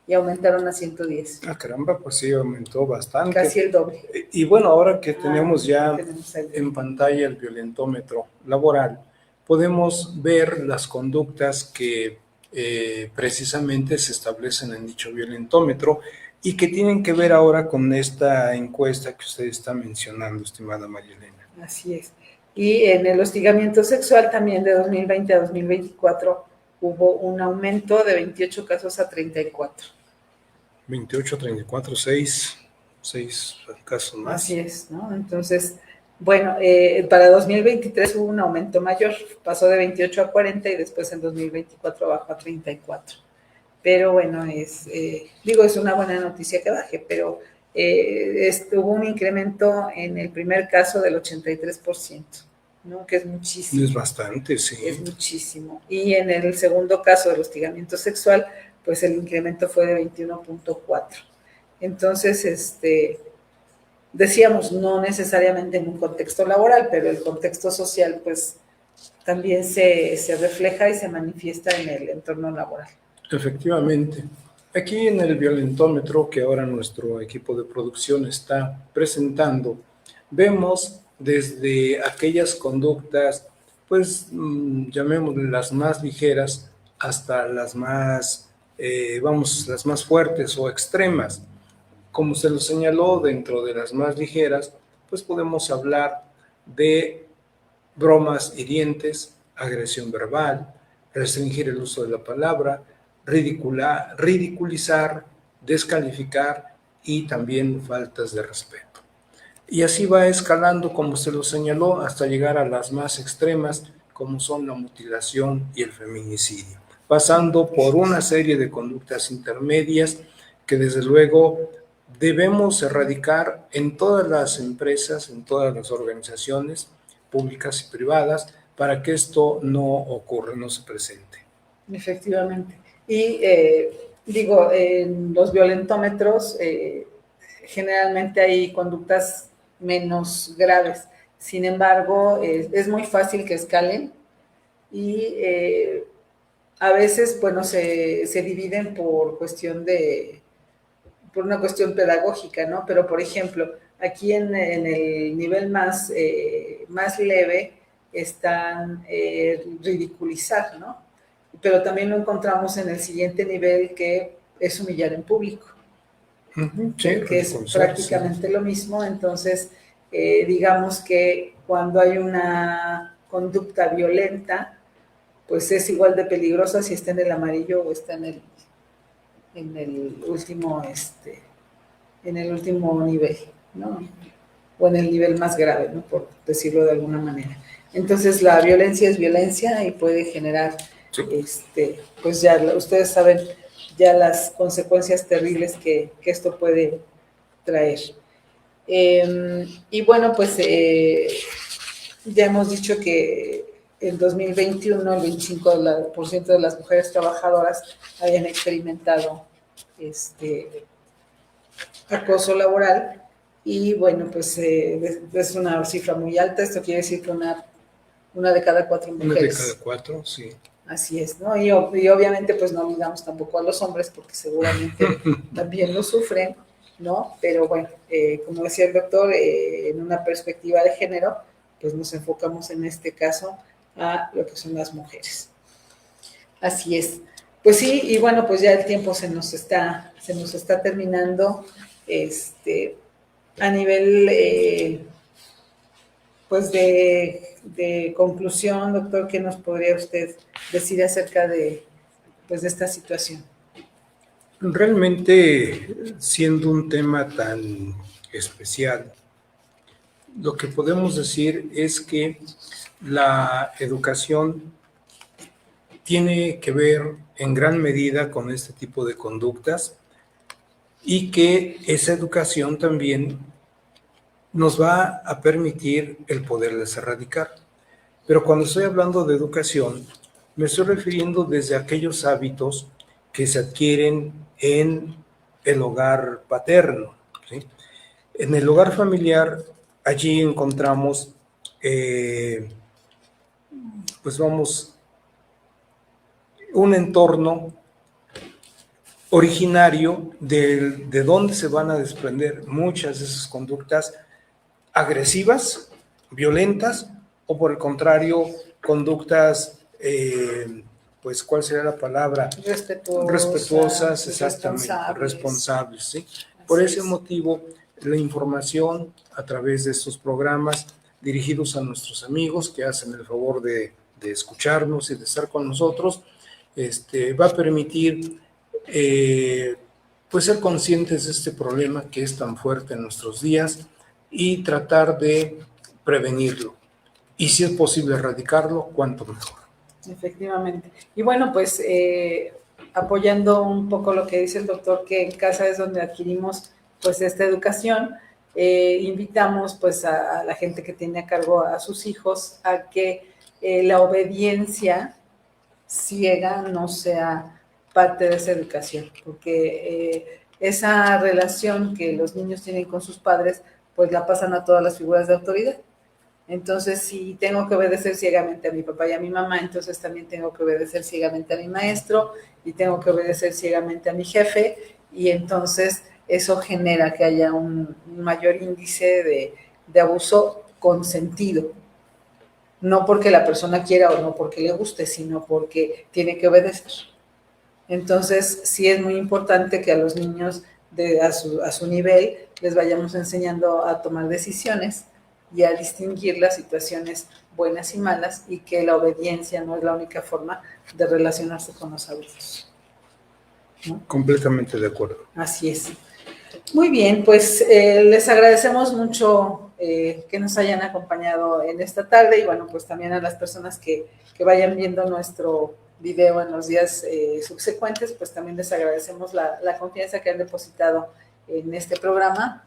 y aumentaron a 110. Ah, caramba, pues sí, aumentó bastante. Casi el doble. Y bueno, ahora que tenemos ya en pantalla el violentómetro laboral, podemos ver las conductas que precisamente se establecen en dicho violentómetro y que tienen que ver ahora con esta encuesta que usted está mencionando, estimada María Elena. Así es. Y en el hostigamiento sexual también de 2020 a 2024 hubo un aumento de 28 casos a 34. 28 a 34, 6 casos más. Así es, ¿no? Entonces, bueno, para 2023 hubo un aumento mayor, pasó de 28 a 40 y después en 2024 bajó a 34. Pero bueno, es una buena noticia que baje, pero hubo un incremento en el primer caso del 83%, ¿no? Que es muchísimo. Es bastante, sí. Es muchísimo. Y en el segundo caso del hostigamiento sexual, pues el incremento fue de 21.4. Entonces, decíamos, no necesariamente en un contexto laboral, pero el contexto social, pues, también se refleja y se manifiesta en el entorno laboral. Efectivamente. Aquí en el violentómetro que ahora nuestro equipo de producción está presentando, vemos desde aquellas conductas, pues, llamémosle las más ligeras, hasta las más, las más fuertes o extremas. Como se lo señaló, dentro de las más ligeras, pues podemos hablar de bromas hirientes, agresión verbal, restringir el uso de la palabra, ridiculizar, descalificar y también faltas de respeto. Y así va escalando, como se lo señaló, hasta llegar a las más extremas, como son la mutilación y el feminicidio, pasando por una serie de conductas intermedias que desde luego debemos erradicar en todas las empresas, en todas las organizaciones públicas y privadas, para que esto no ocurra, no se presente. Efectivamente. Y digo, en los violentómetros generalmente hay conductas menos graves. Sin embargo, es muy fácil que escalen y a veces, bueno, se dividen por una cuestión pedagógica, ¿no? Pero, por ejemplo, aquí en el nivel más leve están ridiculizar, ¿no? Pero también lo encontramos en el siguiente nivel, que es humillar en público. Sí, que es prácticamente lo mismo. Entonces, digamos que cuando hay una conducta violenta, pues es igual de peligrosa si está en el amarillo o está en el último nivel, ¿no? O en el nivel más grave, ¿no? Por decirlo de alguna manera. Entonces, la violencia es violencia y puede generar, pues ya ustedes saben ya las consecuencias terribles que esto puede traer. Y bueno, pues ya hemos dicho que en 2021 el 25% de las mujeres trabajadoras habían experimentado acoso laboral, y bueno, pues es una cifra muy alta. Esto quiere decir que una de cada 4 mujeres. Una de cada 4, sí. Así es, ¿no? Y obviamente pues no olvidamos tampoco a los hombres, porque seguramente también lo sufren, ¿no? Pero bueno, como decía el doctor, en una perspectiva de género, pues nos enfocamos en este caso a lo que son las mujeres. Así es. Pues sí, y bueno, pues ya el tiempo se nos está terminando. A nivel pues de conclusión, doctor, ¿qué nos podría usted decir acerca de esta situación? Realmente, siendo un tema tan especial, lo que podemos decir es que la educación tiene que ver en gran medida con este tipo de conductas, y que esa educación también nos va a permitir el poderlas erradicar. Pero cuando estoy hablando de educación, me estoy refiriendo desde aquellos hábitos que se adquieren en el hogar paterno, ¿sí? En el hogar familiar, allí encontramos, pues vamos, un entorno originario de donde se van a desprender muchas de esas conductas agresivas, violentas, o por el contrario, conductas, pues, ¿cuál sería la palabra? Respetuosas, exactamente, responsables, ¿sí? Por ese motivo, la información a través de estos programas dirigidos a nuestros amigos que hacen el favor de escucharnos y de estar con nosotros, va a permitir pues ser conscientes de este problema que es tan fuerte en nuestros días, y tratar de prevenirlo, y si es posible erradicarlo, cuanto mejor. Efectivamente. Y bueno, pues apoyando un poco lo que dice el doctor, que en casa es donde adquirimos pues esta educación, invitamos pues a la gente que tiene a cargo a sus hijos a que la obediencia ciega no sea parte de esa educación, porque esa relación que los niños tienen con sus padres, pues la pasan a todas las figuras de autoridad. Entonces, si tengo que obedecer ciegamente a mi papá y a mi mamá, entonces también tengo que obedecer ciegamente a mi maestro, y tengo que obedecer ciegamente a mi jefe, y entonces eso genera que haya un mayor índice de abuso consentido. No porque la persona quiera o no porque le guste, sino porque tiene que obedecer. Entonces, sí es muy importante que a los niños a su nivel les vayamos enseñando a tomar decisiones y a distinguir las situaciones buenas y malas, y que la obediencia no es la única forma de relacionarse con los adultos, ¿no? Completamente de acuerdo. Así es. Muy bien, pues les agradecemos mucho que nos hayan acompañado en esta tarde y bueno, pues también a las personas que vayan viendo nuestro video en los días subsecuentes, pues también les agradecemos la confianza que han depositado en este programa.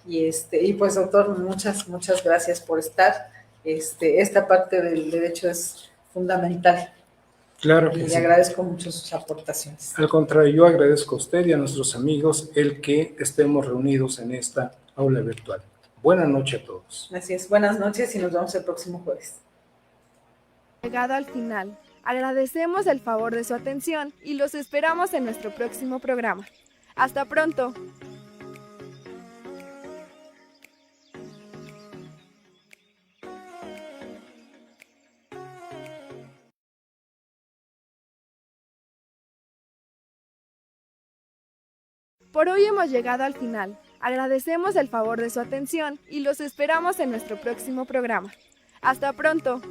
Y pues doctor, muchas gracias por estar. Esta parte del derecho es fundamental. Claro que y le sí. agradezco mucho sus aportaciones. Al contrario, yo agradezco a usted y a nuestros amigos el que estemos reunidos en esta aula virtual. Buenas noches a todos. Así es, buenas noches y nos vemos el próximo jueves. Llegado al final, agradecemos el favor de su atención y los esperamos en nuestro próximo programa. ¡Hasta pronto! Por hoy hemos llegado al final. Agradecemos el favor de su atención y los esperamos en nuestro próximo programa. ¡Hasta pronto!